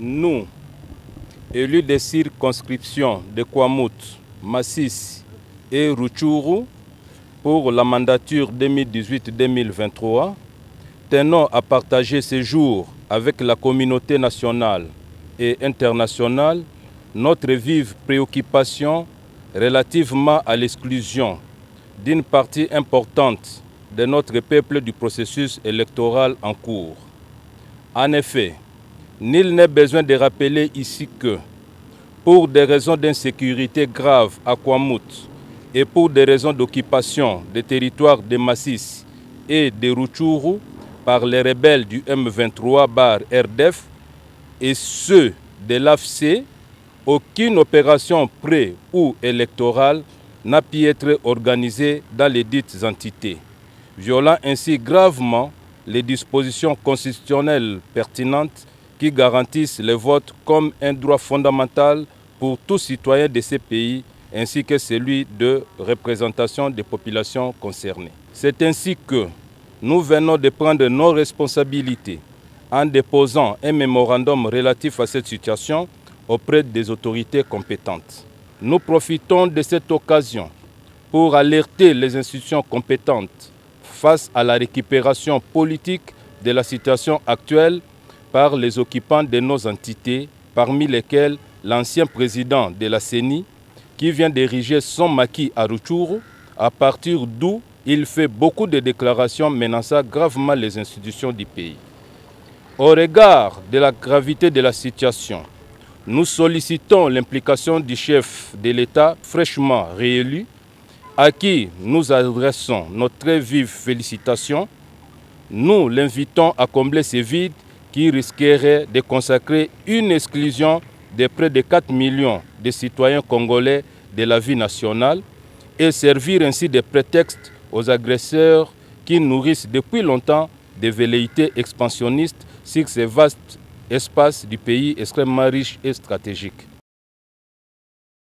Nous, élus des circonscriptions de Kwamouth, Masisi et Rutshuru pour la mandature 2018-2023, tenons à partager ce jour avec la communauté nationale et internationale notre vive préoccupation relativement à l'exclusion d'une partie importante de notre peuple du processus électoral en cours. En effet, nul n'est besoin de rappeler ici que, pour des raisons d'insécurité grave à Kwamouth et pour des raisons d'occupation des territoires de Masisi et de Rutshuru par les rebelles du M23/RDF et ceux de l'AFC, aucune opération pré- ou électorale n'a pu être organisée dans les dites entités, violant ainsi gravement les dispositions constitutionnelles pertinentes qui garantissent le vote comme un droit fondamental pour tout citoyen de ces pays, ainsi que celui de représentation des populations concernées. C'est ainsi que nous venons de prendre nos responsabilités en déposant un mémorandum relatif à cette situation auprès des autorités compétentes. Nous profitons de cette occasion pour alerter les institutions compétentes face à la récupération politique de la situation actuelle par les occupants de nos entités, parmi lesquels l'ancien président de la CENI, qui vient d'ériger son maquis à Rutshuru, à partir d'où il fait beaucoup de déclarations menaçant gravement les institutions du pays. Au regard de la gravité de la situation, nous sollicitons l'implication du chef de l'État fraîchement réélu, à qui nous adressons notre très vive félicitation. Nous l'invitons à combler ces vides qui risqueraient de consacrer une exclusion de près de 4 millions de citoyens congolais de la vie nationale et servir ainsi de prétexte aux agresseurs qui nourrissent depuis longtemps des velléités expansionnistes sur ces vastes espaces du pays extrêmement riches et stratégiques.